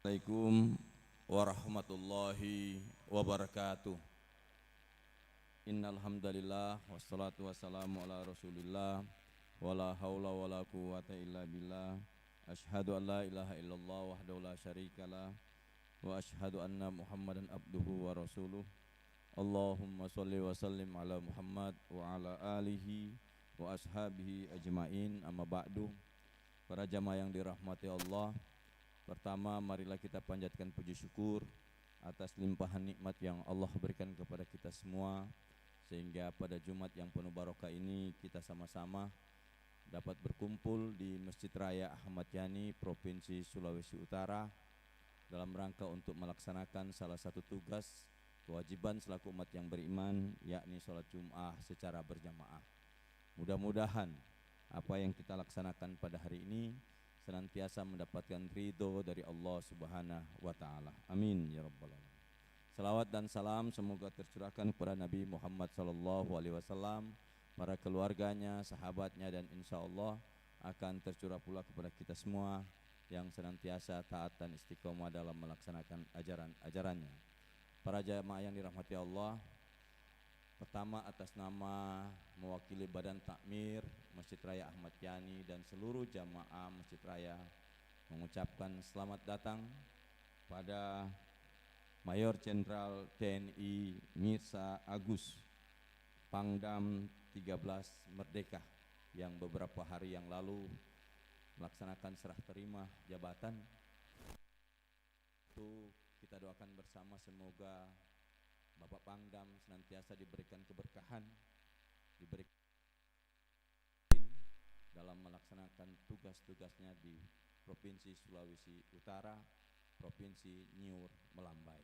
Assalamualaikum warahmatullahi wabarakatuh. Innal hamdalillah wassalatu wassalamu ala Rasulillah wala haula wala quwwata illa billah. Asyhadu an la ilaha illallah wahdahu la syarikalah wa asyhadu anna Muhammadan abduhu wa rasuluh. Allahumma shalli wa sallim ala Muhammad wa ala alihi wa ashabihi ajmain. Amma ba'du. Para jamaah yang dirahmati Allah, pertama marilah kita panjatkan puji syukur atas limpahan nikmat yang Allah berikan kepada kita semua, sehingga pada Jumat yang penuh barokah ini kita sama-sama dapat berkumpul di Masjid Raya Ahmad Yani, Provinsi Sulawesi Utara, dalam rangka untuk melaksanakan salah satu tugas kewajiban selaku umat yang beriman, yakni sholat Jum'ah secara berjamaah. Mudah-mudahan apa yang kita laksanakan pada hari ini senantiasa mendapatkan ridho dari Allah Subhanahu wa Ta'ala. Amin ya rabbal alamin. Salawat dan salam semoga tercurahkan kepada Nabi Muhammad sallallahu alaihi wasallam, para keluarganya, sahabatnya, dan insya Allah akan tercurah pula kepada kita semua yang senantiasa taat dan istiqomah dalam melaksanakan ajaran-ajarannya. Para jamaah yang dirahmati Allah, pertama atas nama mewakili Badan Takmir Masjid Raya Ahmad Yani dan seluruh jamaah Masjid Raya mengucapkan selamat datang pada Mayor Jenderal TNI Mirsa Agus, Pangdam 13 Merdeka, yang beberapa hari yang lalu melaksanakan serah terima jabatan. Itu kita doakan bersama semoga Bapak Pangdam senantiasa diberikan keberkahan, diberikan dalam melaksanakan tugas-tugasnya di Provinsi Sulawesi Utara, Provinsi Nyiur Melambai.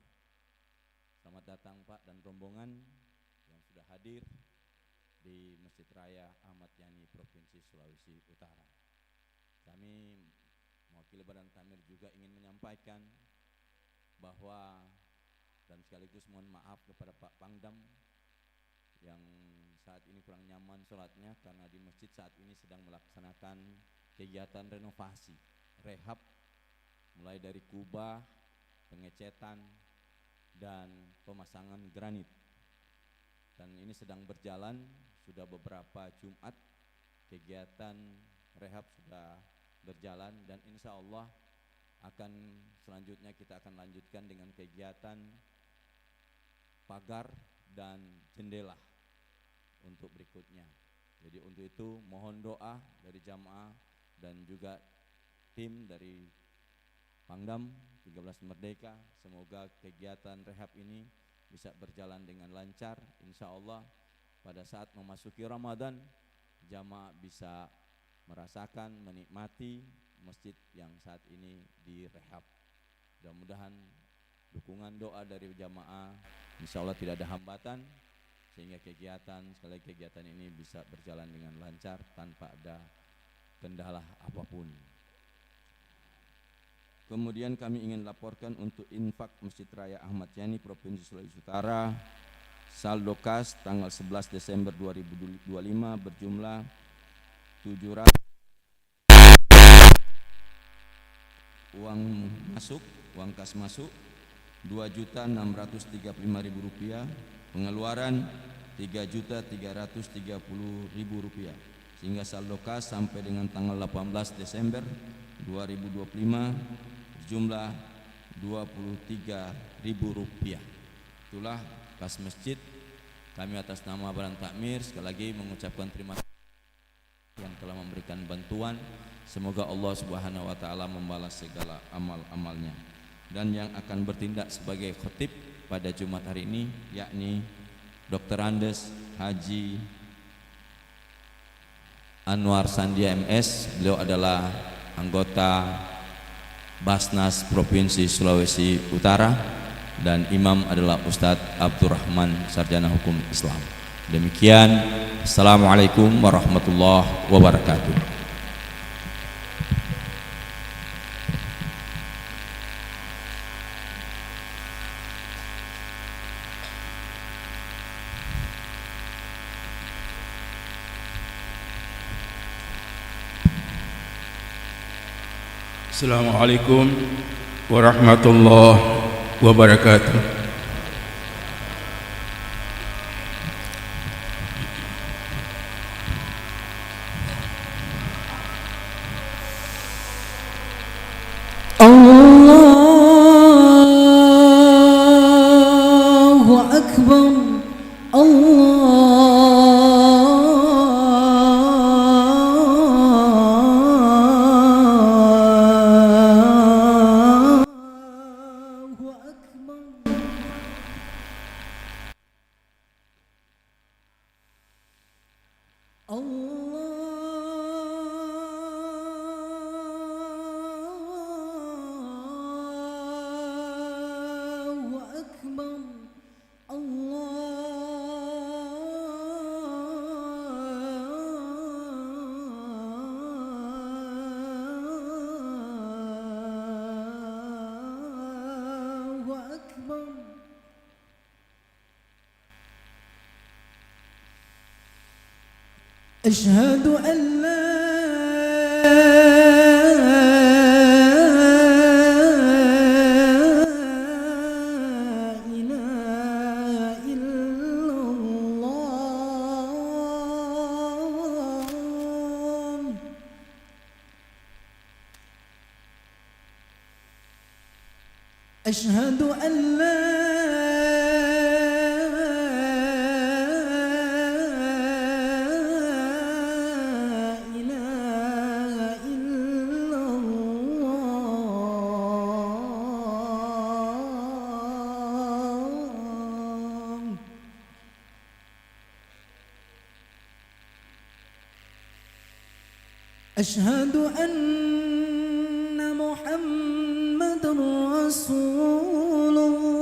Selamat datang Pak dan rombongan yang sudah hadir di Masjid Raya Ahmad Yani, Provinsi Sulawesi Utara. Kami mewakili Badan Takmir juga ingin menyampaikan bahwa dan sekaligus mohon maaf kepada Pak Pangdam yang saat ini kurang nyaman sholatnya karena di masjid saat ini sedang melaksanakan kegiatan renovasi, rehab, mulai dari kubah, pengecetan, dan pemasangan granit. Dan ini sedang berjalan, sudah beberapa Jumat kegiatan rehab sudah berjalan, dan insya Allah akan selanjutnya kita akan lanjutkan dengan kegiatan pagar dan jendela untuk berikutnya. Jadi untuk itu mohon doa dari jamaah dan juga tim dari Pangdam 13 Merdeka, semoga kegiatan rehab ini bisa berjalan dengan lancar. Insya Allah pada saat memasuki Ramadan, jamaah bisa merasakan, menikmati masjid yang saat ini direhab. Mudah-mudahan dukungan doa dari jamaah insya Allah tidak ada hambatan, sehingga sekali kegiatan ini bisa berjalan dengan lancar tanpa ada kendala apapun. Kemudian kami ingin laporkan untuk infak Masjid Raya Ahmad Yani, Provinsi Sulawesi Utara, saldo kas tanggal 11 Desember 2025 berjumlah 700 uang kas masuk Rp2.635.000, pengeluaran Rp3.330.000, sehingga saldo kas sampai dengan tanggal 18 Desember 2025 berjumlah Rp23.000. Itulah kas masjid. Kami atas nama Badan Takmir sekali lagi mengucapkan terima kasih yang telah memberikan bantuan. Semoga Allah Subhanahu wa Ta'ala membalas segala amal-amalnya. Dan yang akan bertindak sebagai khatib pada Jumat hari ini yakni Dr. Andes Haji Anwar Sandia MS. Beliau adalah anggota Basnas Provinsi Sulawesi Utara, dan imam adalah Ustadz Abdurrahman, sarjana hukum Islam. Demikian, Assalamualaikum warahmatullahi wabarakatuh. Assalamualaikum warahmatullahi wabarakatuh. Allahu Akbar. Allahu Akbar. Allahu Akbar. Allahu Akbar. أشهد أن لا إله إلا الله. أشهد أن لا إله إلا الله. أشهد أن محمد رسول الله.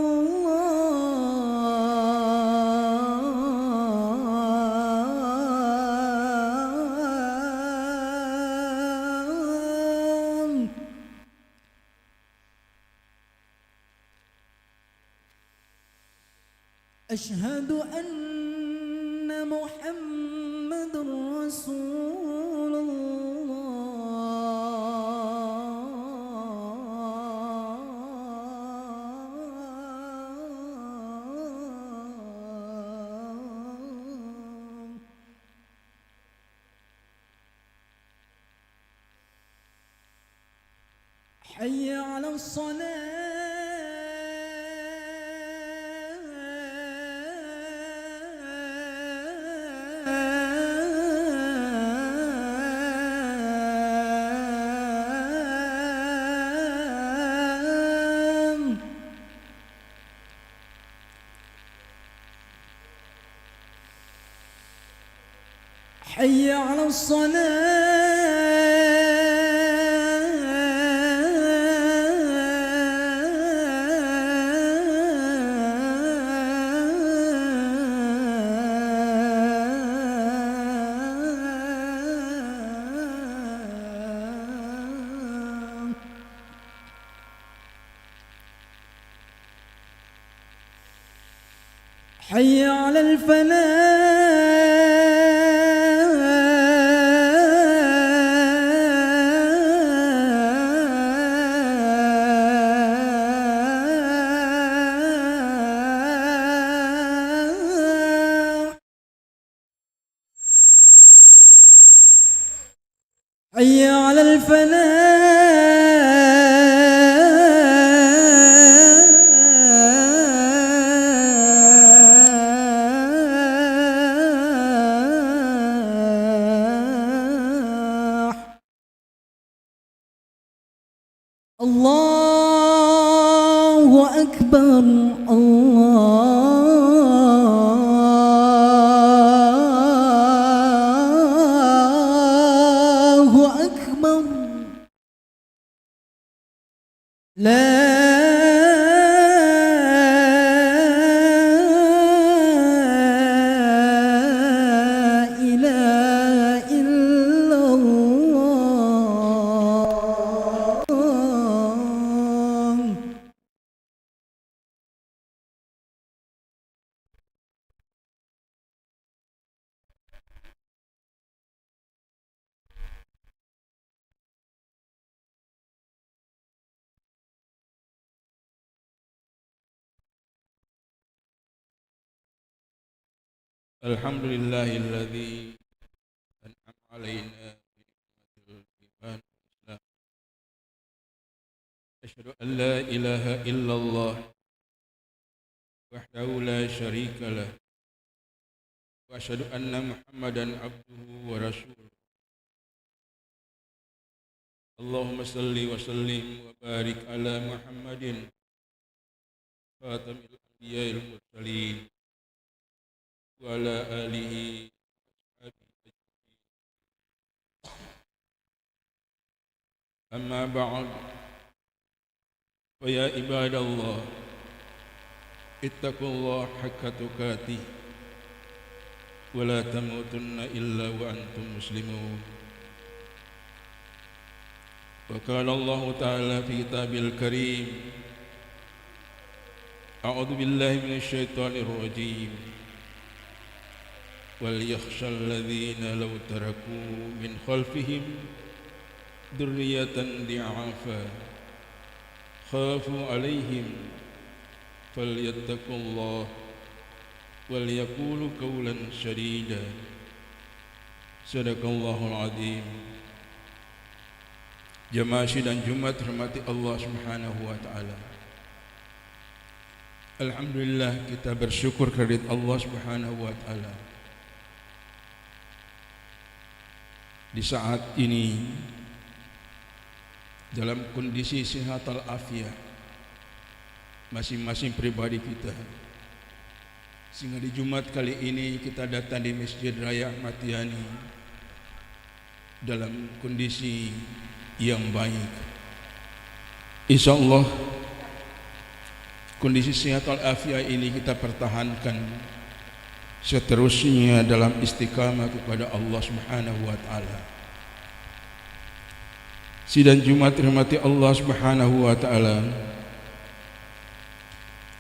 أشهد أن محمد رسول الله. حي على الصلاة. حي على الصلاة. حي على الفلاح. حي على الفلاح. الله أكبر. الله أكبر. لا Alhamdulillahilladzi an'ama alaina bi ni'matil iman wal islam. Asyhadu an la ilaha illallah wahdahu la syarika lah. Wa asyhadu anna Muhammadan abduhu wa rasuluh. Allahumma salli wa sallim wa barik ala Muhammadin khatamil anbiya'il mursalin wa ala alihi wa ashabihi ajma'in. Amma ba'd, fa ya ibadallah, ittaqullaha haqqa tuqatih wa la tamutunna illa wa antum muslimun. Wa qala Allah ta'ala fi kitabil karim, a'udzu billahi minasy syaithanir rajim. Wal yakhshal ladzina law taraku min khalfihim dzurriyyatan di'afa khafu 'alaihim falyattaqullaha wal yaqulu qawlan sadida. Sadaqallahul azim. Jamaah sidang Jumat hormati Allah Subhanahu wa taala. Alhamdulillah, kita bersyukur kehadirat Allah Subhanahu wa taala. Di saat ini dalam kondisi sehat walafiat masing-masing pribadi kita, sehingga di Jumat kali ini kita datang di Masjid Raya Ahmad Yani dalam kondisi yang baik. InsyaAllah kondisi sehat walafiat ini kita pertahankan seterusnya dalam istiqamah kepada Allah Subhanahu wa taala. Sidang Jumat rahmati Allah Subhanahu wa taala.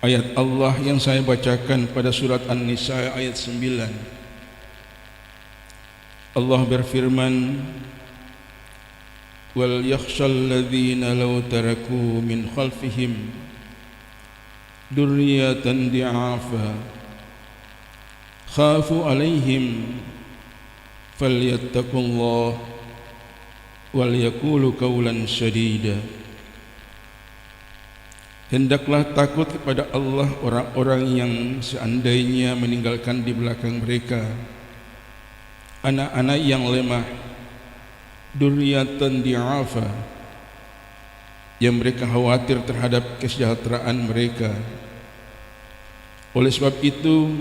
Ayat Allah yang saya bacakan pada surat An-Nisa ayat 9. Allah berfirman, wal yakhshal ladzina law taraku min khalfihim dzurriyyatan di'afa khafu 'alaihim falyattaqullaha wal yaqulu qawlan sadida. Hendaklah takut kepada Allah orang-orang yang seandainya meninggalkan di belakang mereka anak-anak yang lemah, dzurriyyatan di'afa, yang mereka khawatir terhadap kesejahteraan mereka. Oleh sebab itu,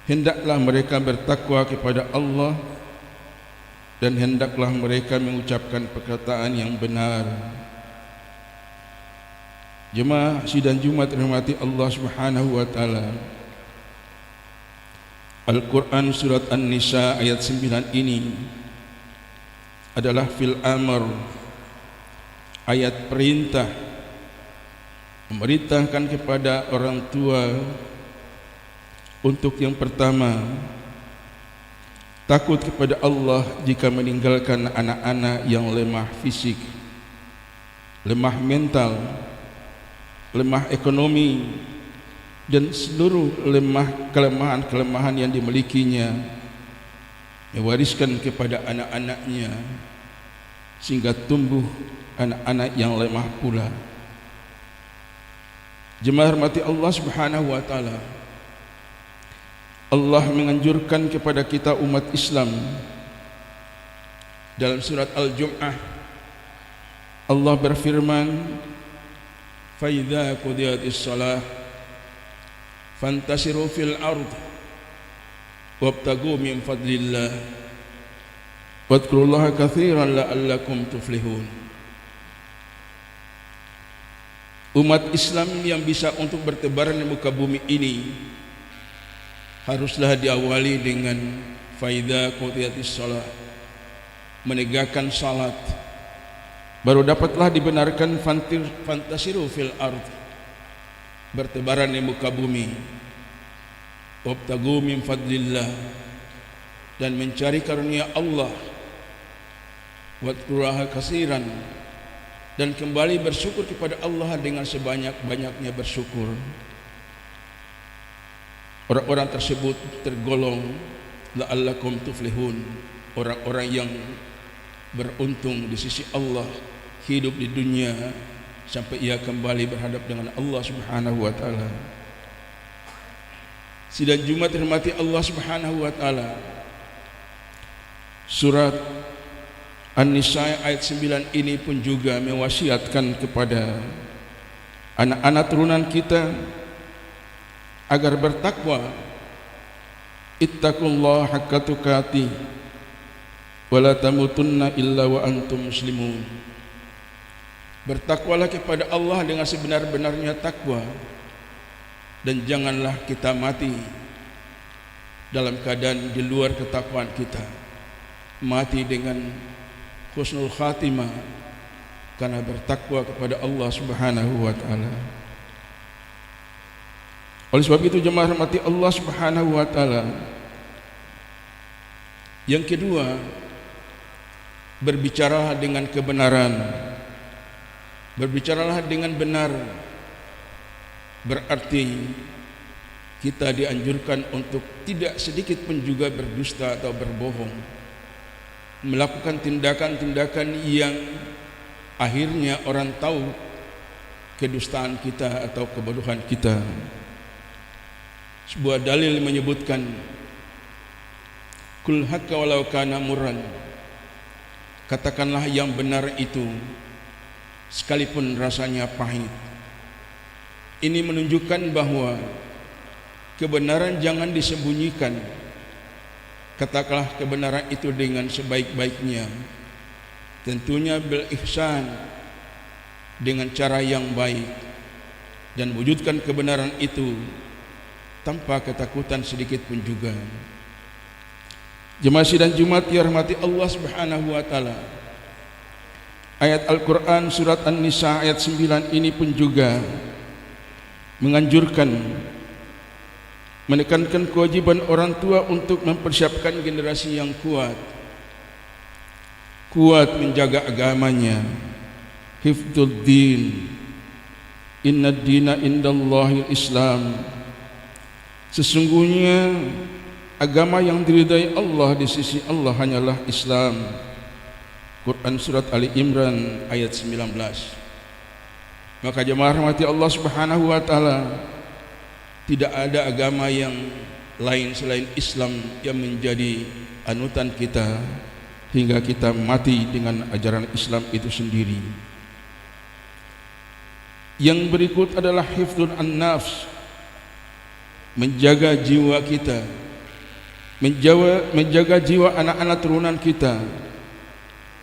hendaklah mereka bertakwa kepada Allah dan hendaklah mereka mengucapkan perkataan yang benar. Jemaah sidang Jumat rahmati Allah Subhanahu wa taala. Al-Quran surat An-Nisa ayat 9 ini adalah fil amr, ayat perintah, memerintahkan kepada orang tua untuk yang pertama takut kepada Allah jika meninggalkan anak-anak yang lemah fisik, lemah mental, lemah ekonomi, dan seluruh kelemahan yang dimilikinya, mewariskan kepada anak-anaknya sehingga tumbuh anak-anak yang lemah pula. Jemaah hormati Allah Subhanahu wa taala. Allah menganjurkan kepada kita umat Islam dalam surat Al-Jum'ah. Allah berfirman, fa idza qudiyatis shalah fantasiru fil ard wabtagu min fadlillah wadhkurullaha katsiran la'allakum tuflihun. Umat Islam yang bisa untuk bertebaran di muka bumi ini haruslah diawali dengan faida qudiyatis shalah, menegakkan salat, baru dapatlah dibenarkan fantasiru fil ard, bertebaran di muka bumi, wabtagu min fadlillah, dan mencari karunia Allah, wadhkurullaha katsiran, dan kembali bersyukur kepada Allah dengan sebanyak-banyaknya bersyukur. orang-orang tersebut tergolong la'allakum tuflihun, orang-orang yang beruntung di sisi Allah, hidup di dunia sampai ia kembali berhadap dengan Allah Subhanahu wa taala. Sidang Jumat hormati Allah Subhanahu wa taala. Surat An-Nisa ayat 9 ini pun juga mewasiatkan kepada anak-anak turunan kita agar bertakwa. Ittaqullaha haqqa tuqatih wa la tamutunna illa wa antum muslimun. Bertakwalah kepada Allah dengan sebenar-benarnya takwa, dan janganlah kita mati dalam keadaan di luar ketakwaan kita, mati dengan husnul khatimah karena bertakwa kepada Allah Subhanahu wa taala. Oleh sebab itu jemaah rahmati Allah Subhanahu wa taala, yang kedua, berbicaralah dengan kebenaran. Berbicaralah dengan benar berarti kita dianjurkan untuk tidak sedikit pun juga berdusta atau berbohong, melakukan tindakan-tindakan yang akhirnya orang tahu kedustaan kita atau kebodohan kita. Sebuah dalil menyebutkan kul hakka walau kana murran, katakanlah yang benar itu sekalipun rasanya pahit. Ini menunjukkan bahwa kebenaran jangan disembunyikan. Katakanlah kebenaran itu dengan sebaik-baiknya, tentunya bil ihsan, dengan cara yang baik, dan wujudkan kebenaran itu tanpa ketakutan sedikit pun juga. Jemaah sidang Jumat yang rahmati Allah Subhanahu wa taala, ayat Al-Quran surat An-Nisa ayat 9 ini pun juga menganjurkan, menekankan kewajiban orang tua untuk mempersiapkan generasi yang kuat menjaga agamanya. Hifdzud din, inna dina indallahil Islam. Sesungguhnya agama yang diridai Allah di sisi Allah hanyalah Islam. Quran surat Ali Imran ayat 19. Maka jemaah rahmati Allah Subhanahu wa taala, tidak ada agama yang lain selain Islam yang menjadi anutan kita hingga kita mati dengan ajaran Islam itu sendiri. Yang berikut adalah hifdzun an-nafs, menjaga jiwa kita, menjaga jiwa anak-anak turunan kita,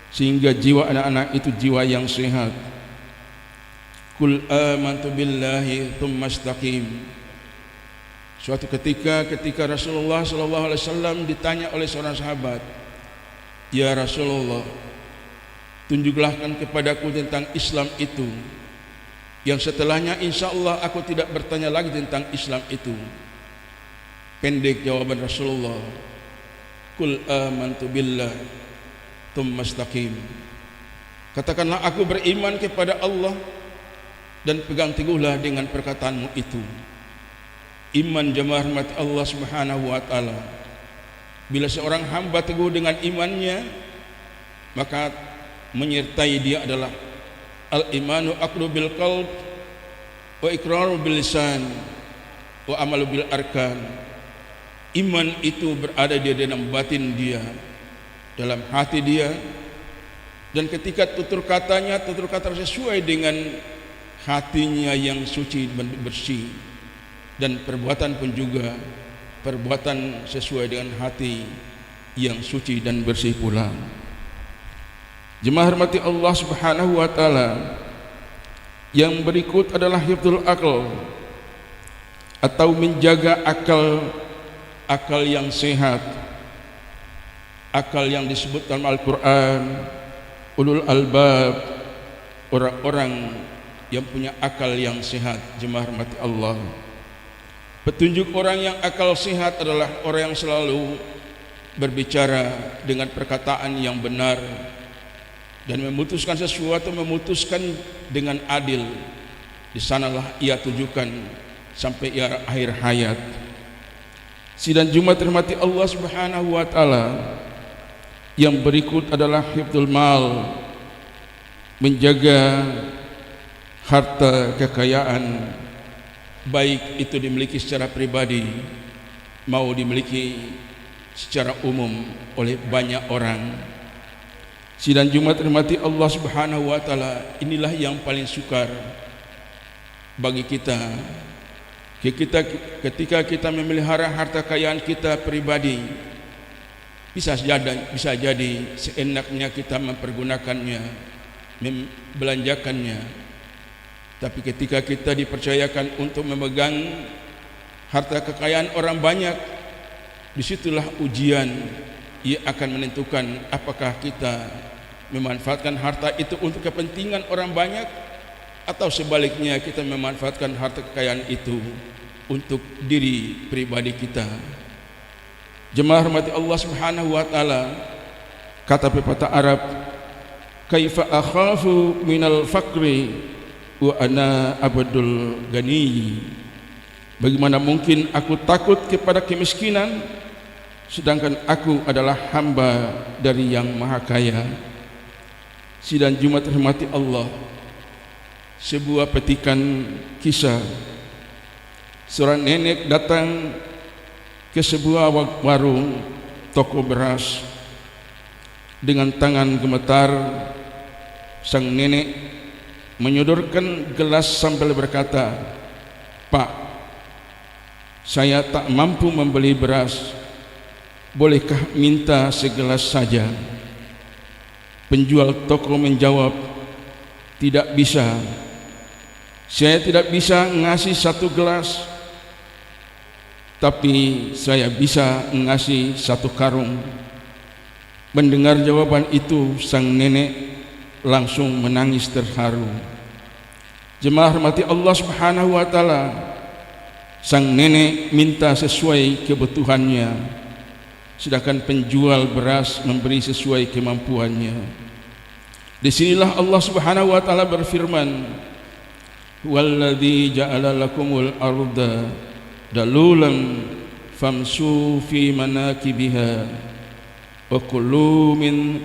sehingga jiwa anak-anak itu jiwa yang sehat. Kul amantu billahi tsumma istaqim. Suatu ketika Rasulullah SAW ditanya oleh seorang sahabat, ya Rasulullah, tunjukkan kepadaku tentang Islam itu, yang setelahnya insya Allah aku tidak bertanya lagi tentang Islam itu. Pendek jawaban Rasulullah, Kul amantu billahi tsumma istaqim. Katakanlah aku beriman kepada Allah dan pegang teguhlah dengan perkataanmu itu. Iman jemaah rahmat Allah Subhanahu wa taala, bila seorang hamba teguh dengan imannya, maka menyertai dia adalah al-imanu aqdu bil qalb wa iqraru bil lisan wa amalu bil arkan. Iman itu berada di dalam batin dia, dalam hati dia, dan ketika tutur kata sesuai dengan hatinya yang suci dan bersih, dan perbuatan pun juga perbuatan sesuai dengan hati yang suci dan bersih pula. Jemaah hormati Allah Subhanahu wa taala, yang berikut adalah hifdzul aql, atau menjaga akal yang sehat. Akal yang disebut dalam Al-Quran ulul albab, orang-orang yang punya akal yang sehat. Jemaah rahmati Allah, petunjuk orang yang akal sehat adalah orang yang selalu berbicara dengan perkataan yang benar dan memutuskan sesuatu dengan adil. Di sanalah ia tujukan sampai ia akhir hayat. Sidang Jumat rahmati Allah Subhanahu wa taala. Yang berikut adalah hifdzul mal, menjaga harta kekayaan, baik itu dimiliki secara pribadi mau dimiliki secara umum oleh banyak orang. Sidang Jumat rahmati Allah Subhanahu wa taala, inilah yang paling sukar bagi kita. Ketika kita memelihara harta kekayaan kita pribadi, bisa jadi seenaknya kita mempergunakannya, membelanjakannya. Tapi ketika kita dipercayakan untuk memegang harta kekayaan orang banyak, disitulah ujian. Ia akan menentukan apakah kita memanfaatkan harta itu untuk kepentingan orang banyak, atau sebaliknya kita memanfaatkan harta kekayaan itu untuk diri pribadi kita. Jemaah rahmati Allah Subhanahu wa taala, kata pepatah Arab, kaifa akhafu minal fakri wa ana abdul ghani. Bagaimana mungkin aku takut kepada kemiskinan sedangkan aku adalah hamba dari yang maha kaya. Sidang Jumat rahmati Allah, sebuah petikan kisah. Seorang nenek datang ke sebuah warung toko beras. Dengan tangan gemetar, sang nenek menyodorkan gelas sambil berkata, "Pak, saya tak mampu membeli beras. Bolehkah minta segelas saja?" Penjual toko menjawab, "Tidak bisa. Saya tidak bisa ngasih satu gelas, tapi saya bisa ngasih satu karung." Mendengar jawaban itu, sang nenek langsung menangis terharu. Jemaah rahmati Allah Subhanahu wa taala, sang nenek minta sesuai kebutuhannya, sedangkan penjual beras memberi sesuai kemampuannya. Disinilah Allah Subhanahu wa taala berfirman, "Walladzi ja'ala lakumul arda dalulan famsu fi manakibiha wa kulu min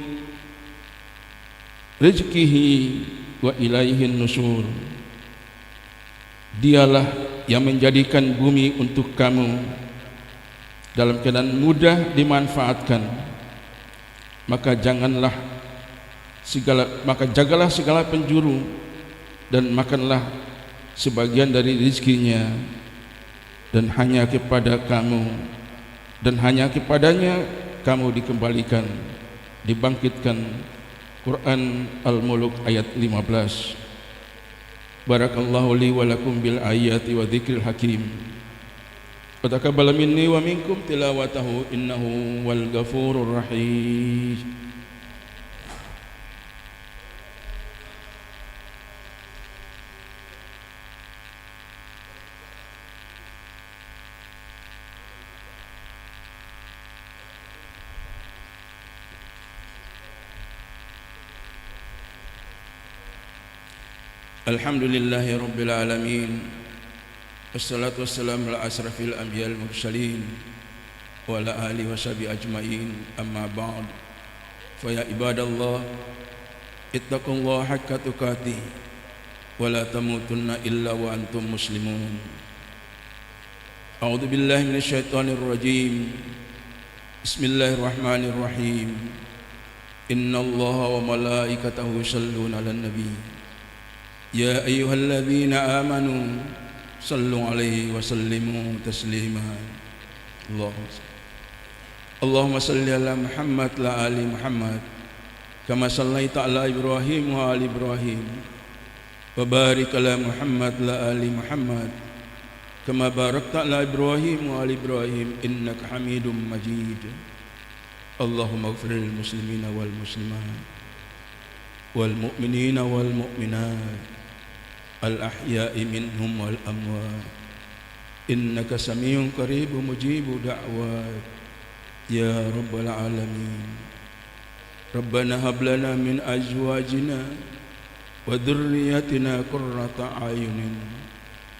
rizqihi wa ilaihin nusur." Dialah yang menjadikan bumi untuk kamu dalam keadaan mudah dimanfaatkan, maka jagalah segala penjuru dan makanlah sebagian dari rizkinya, dan hanya kepada kamu dan hanya kepadanya kamu dikembalikan, dibangkitkan. Quran Al-Mulk ayat 15. Barakallahu li wa lakum bil ayati wa dzikril hakim. Wa taqabbal minni wa minkum tilawatahu innahu wal ghafurur rahim. Alhamdulillahi rabbil alamin, wassalatu wassalamu ala asrafil anbiya'il mursalin wa ala alihi wa sahbihi ajmain, amma ba'd. Fa ya ibadallah, ittaqullaha haqqa tuqatih wa la tamutunna illa wa antum muslimun. A'udzu billahi minasyaitonir rajim. Bismillahirrahmanirrahim. Innallaha wa malaikatahu yusholluna 'alan nabi. Ya ayyuhalladzina amanu sallu alaihi wa sallimu taslima. Allahumma salli ala Muhammad wa ali Muhammad kama sallaita ala Ibrahim wa ali Ibrahim, wa barik ala Muhammad wa ali Muhammad kama barakta ala Ibrahim wa ali Ibrahim innaka Hamidum Majid. Allahumma ighfir lil muslimina wal muslimat wal mu'minina wal mu'minat al-ahya'i minhum wal amwat innaka samiun qaribun mujibu da'wat ya rabbal alamin. Rabbana hab lana min azwajina wa dhurriyyatina qurrata a'yunin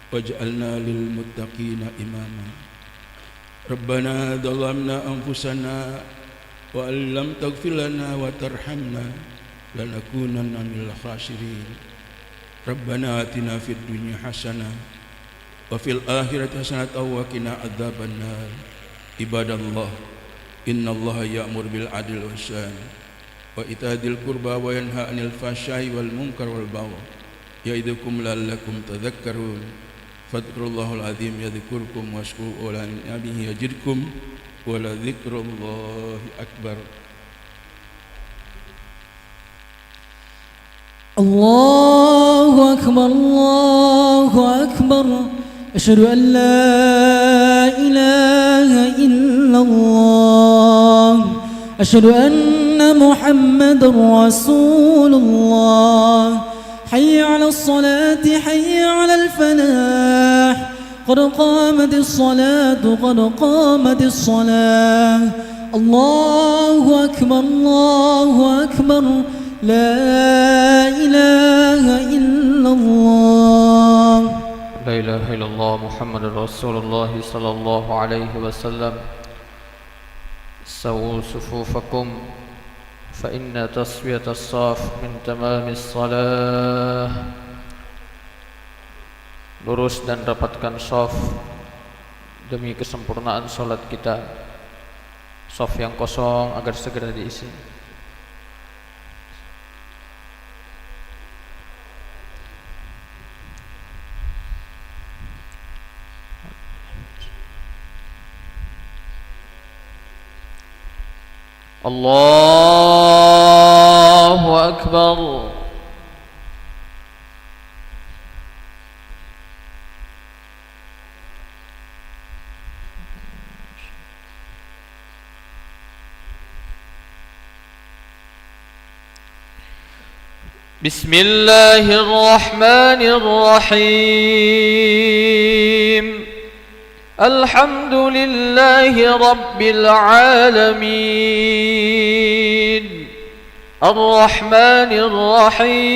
waj'alna lil muttaqina imama. ربنا ظلمنا أنفسنا وإن لم تغفر لنا وترحمنا لنكونن من الخاسرين ربنا آتنا في الدنيا حسنة وفي الآخرة حسنة وقنا عذاب النار عباد الله إن الله يأمر بالعدل والإحسان وإيتاء ذي القربى وينهى عن الفحشاء والمنكر والبغي يعظكم لعلكم تذكرون فاذكروا الله العظيم يذكركم واشكروه على نعمه يزدكم ولذكر الله أكبر. الله أكبر الله أكبر أشهد أن لا إله إلا الله أشهد أن محمد رسول الله حي على الصلاة حي على الفلاح قد قامت الصلاة قد قامت الصلاة الله أكبر الله أكبر لا إله إلا الله لا إله إلا الله محمد رسول الله صلى الله عليه وسلم سووا صفوفكم فإن تسوية الصف من تمام الصلاة. Lurus dan rapatkan shaf demi kesempurnaan salat kita. Shaf yang kosong agar segera diisi. Allahu Akbar. Bismillahir Rahmanir Rahim. Alhamdulillahi Rabbil Alamin Ar-Rahmanir Rahim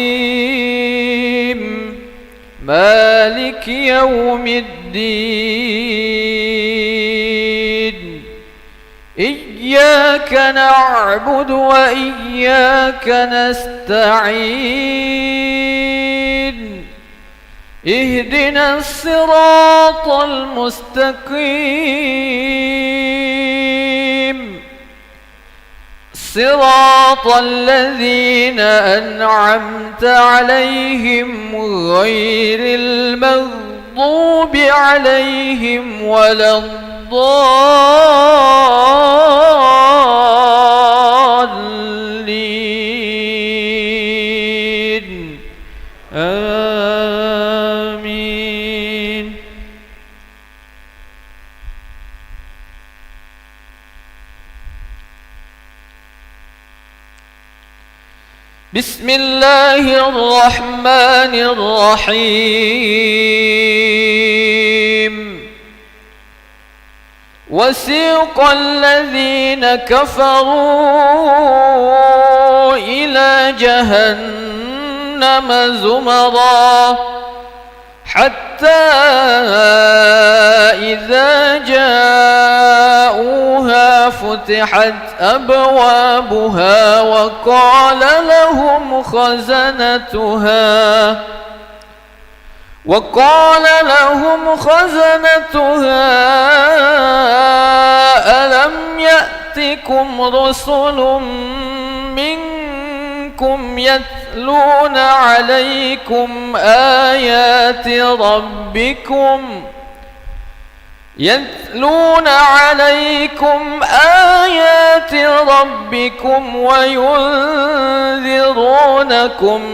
Maliki Yawmiddin Iyyaka na'budu wa iyyaka nasta'in اهدنا الصراط المستقيم صراط الذين أنعمت عليهم غير المغضوب عليهم ولا الضالين بسم الله الرحمن الرحيم وسيق الذين كفروا إلى جهنم زمرا حتى إذا جاءوها فتحت أبوابها وقال لهم خزنتها ألم يأتكم رسل منكم يتلون عليكم آيات ربكم وينذرونكم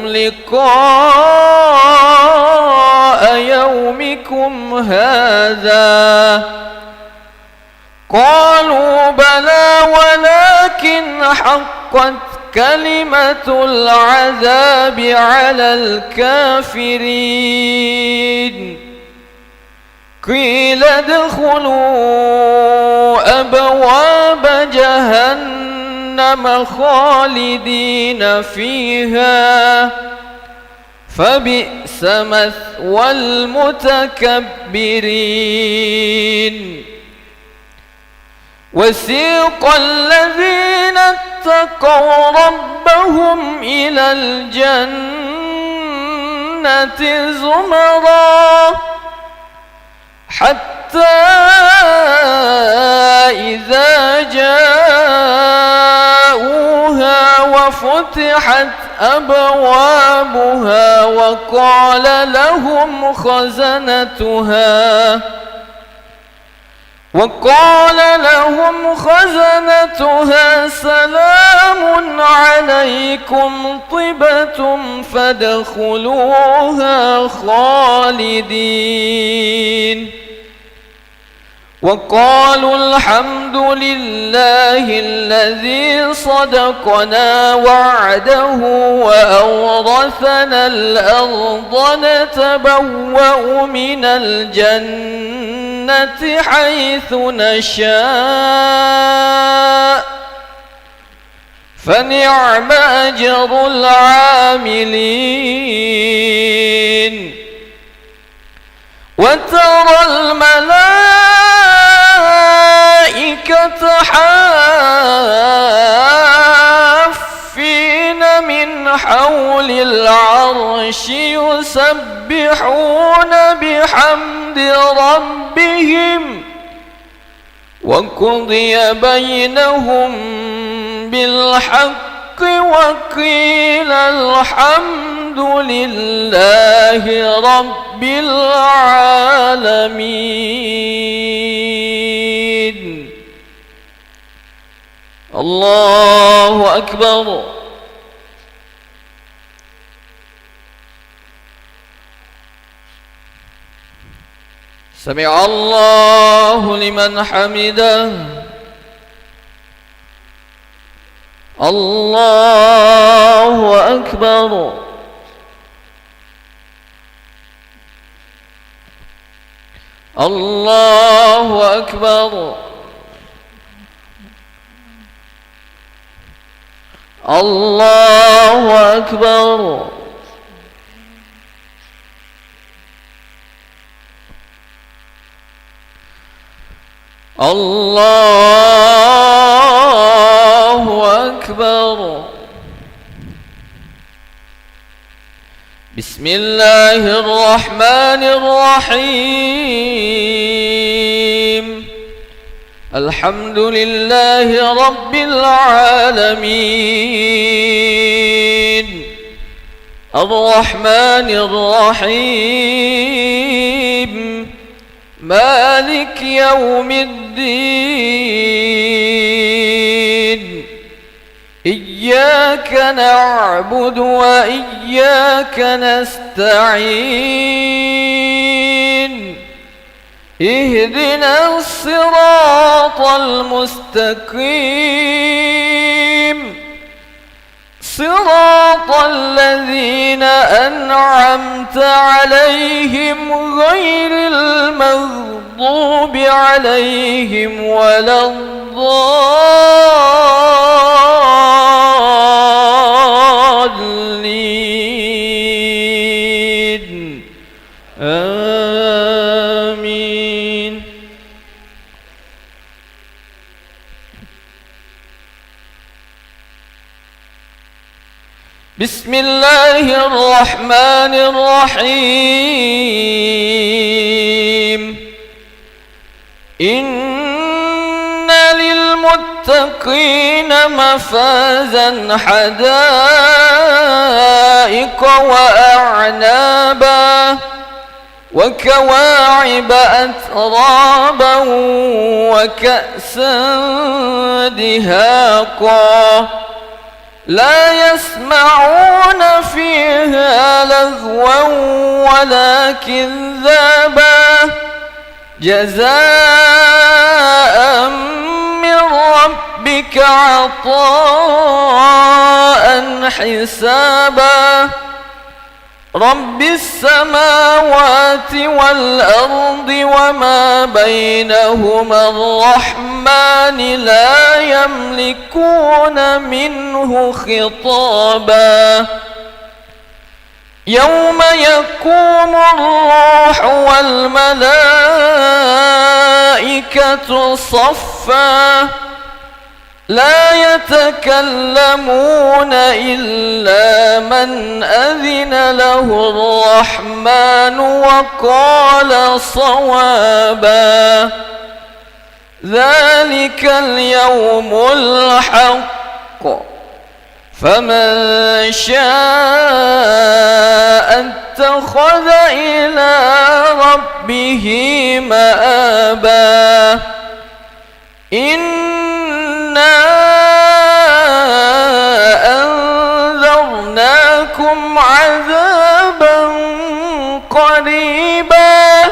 لقاء يومكم هذا قالوا بلى ولكن حقت كلمة العذاب على الكافرين قيل ادخلوا أبواب جهنم خالدين فيها فبئس مثوى المتكبرين وسيق الذين اتقوا ربهم إلى الجنة زمرا حتى إذا جاءوها وفتحت أبوابها وقال لهم خزنتها سلام عليكم طبتم فادخلوها خالدين وقالوا الحمد لله الذي صدقنا وعده وأورثنا الأرض نتبوأ من الجنة حيث نشاء فنعم أجر العاملين وترى الملائكة حافين من حول العرش يسبحون بحمد ربهم وقضي بينهم بالحق وقيل الحمد لله رب العالمين. الله أكبر. سمع الله لمن حمده. الله أكبر. الله أكبر. الله أكبر. الله أكبر. بسم الله الرحمن الرحيم. الحمد لله رب العالمين الرحمن الرحيم مالك يوم الدين. إياك نعبد وإياك نستعين. اهدنا الصراط المستقيم صراط الذين أنعمت عليهم غير المغضوب عليهم ولا الضالين. آمين. بسم الله الرحمن الرحيم. إن للمتقين مفازا حدائق وأعنابا وكواعب أترابا وكأسا دهاقا لا يسمعون فيها لغوا ولا كذابا جزاء من ربك عطاء حسابا. رب السماوات والأرض وما بينهما الرحمن لا يملكون منه خطابا. يوم يقوم الروح والملائكة صفا لا يتكلمون إلا من أذن له الرحمن وقال صوابا ذلك اليوم الحق فمن شاء اتخذ إلى ربه مآبا إنا أنذرناكم عذابا قريبا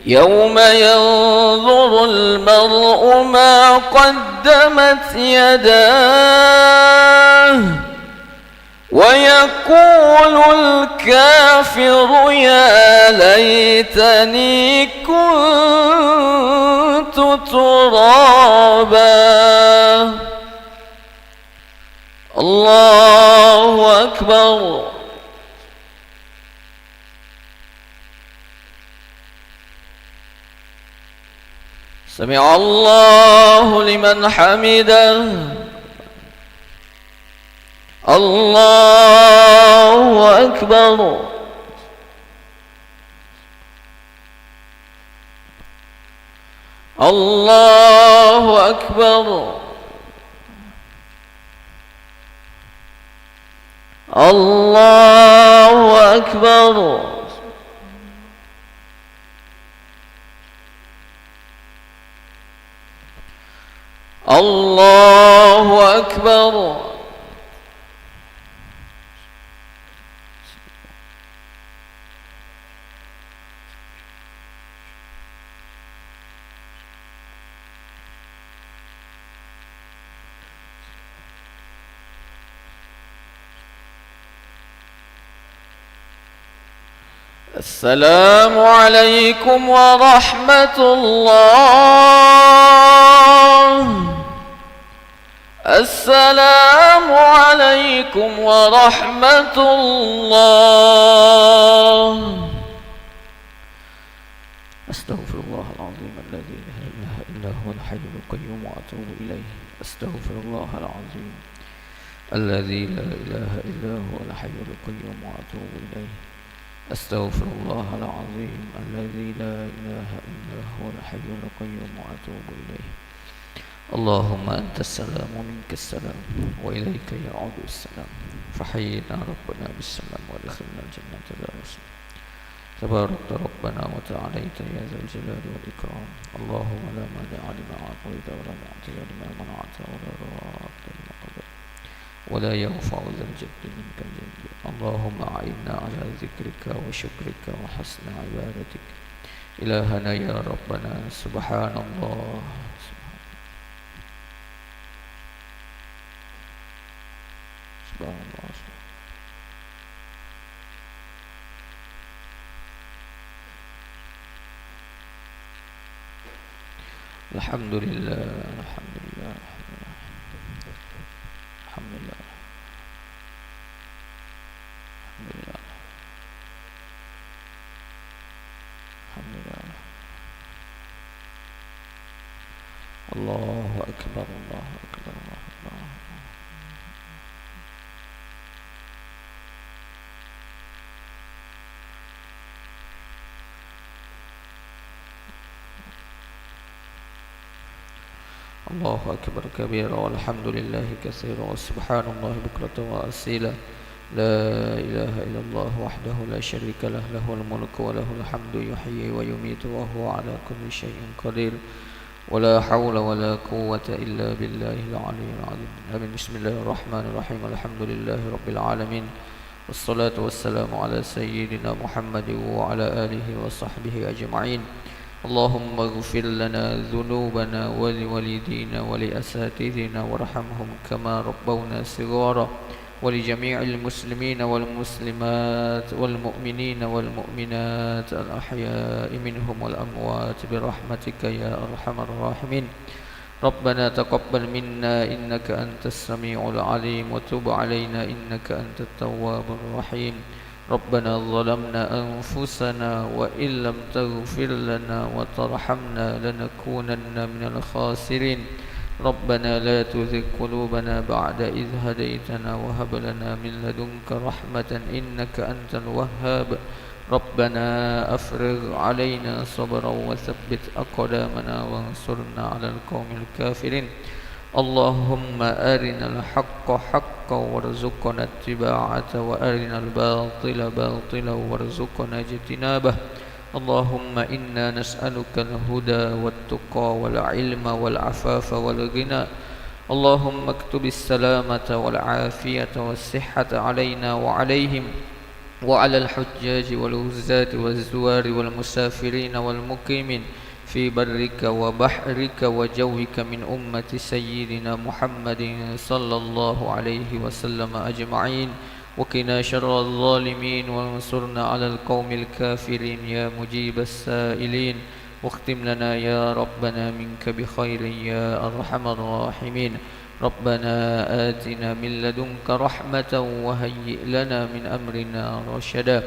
يوم ينظر المرء ما قدمت يداه ويقول الكافر يا ليتني كنت ترابا الله أكبر سمع الله لمن حمده الله أكبر الله أكبر الله أكبر الله أكبر السلام عليكم ورحمة الله السلام عليكم ورحمة الله أستغفر الله العظيم الذي لا إله إلا هو الحي القيوم وأتوب إليه أستغفر الله العظيم الذي لا إله إلا هو الحي القيوم وأتوب إليه أستغفر الله العظيم الذي لا إله إلا هو الحي القيوم وأتوب إليه اللهم أنت السلام ومنك السلام وإليك يعود السلام فحينا ربنا بالسلام وادخلنا الجنة دار السلام تبارك ربنا وتعاليت يا ذا الجلال والإكرام اللهم لا مانع لما أعطيت ولا معطي لما منعت ولا راد لما قضيت ولا ينفع ذا الجد منك الجد اللهم أعنا على ذكرك وشكرك وحسن عبادتك إلهنا يا ربنا سبحان الله سبحان الله الحمد لله الحمد لله الحمد لله الحمد لله الحمد لله الله أكبر الله أكبر الله أكبر الله أكبر كبيرا والحمد لله كثيرا وسبحان الله بكرة وأصيلا لا إله إلا الله وحده لا شريك له له الملك وله الحمد يحيي ويميت وهو على كل شيء قدير ولا حول ولا قوة إلا بالله العلي العظيم آمين بسم الله الرحمن الرحيم الحمد لله رب العالمين والصلاة والسلام على سيدنا محمد وعلى آله وصحبه أجمعين اللهم اغفر لنا ذنوبنا ولوالدينا ولأساتذتنا وارحمهم كما ربونا صغارا ولجميع المسلمين والمسلمات والمؤمنين والمؤمنات الأحياء منهم والأموات برحمتك يا أرحم الراحمين ربنا تقبل منا إنك أنت السميع العليم وتب علينا إنك أنت التواب الرحيم. ربنا ظلمنا أنفسنا وإن لم تغفر لنا وترحمنا لنكونن من الخاسرين. ربنا لا تزغ قلوبنا بعد إذ هديتنا وهب لنا من لدنك رحمة إنك أنت الوهاب. ربنا أفرغ علينا صبرا وثبت أقدامنا وانصرنا على القوم الكافرين. اللهم أرنا الحق حقا وارزقنا اتباعه وأرنا الباطل باطلا وارزقنا اجتنابه. اللهم إنا نسألك الهدى والتقى والعلم والعفاف والغنى. اللهم اكتب السلامة والعافية والصحة علينا وعليهم وعلى الحجاج والغزاة والزوار والمسافرين والمقيمين في برك وبحرك وجوك من أمة سيدنا محمد صلى الله عليه وسلم أجمعين. وقنا شر الظالمين وانصرنا على القوم الكافرين يا مجيب السائلين. واختم لنا يا ربنا منك بخير يا أرحم الراحمين. ربنا آتنا من لدنك رحمة وهيئ لنا من أمرنا رشدا.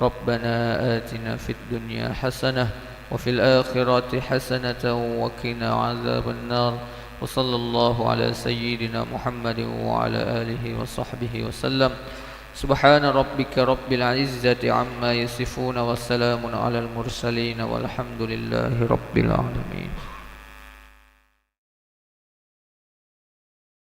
ربنا آتنا في الدنيا حسنة وفي الآخرة حسنة وقنا عذاب النار. وصلى الله على سيدنا محمد وعلى آله وصحبه وسلم. سبحان ربك رب العزة عما يصفون وسلام على المرسلين والحمد لله رب العالمين.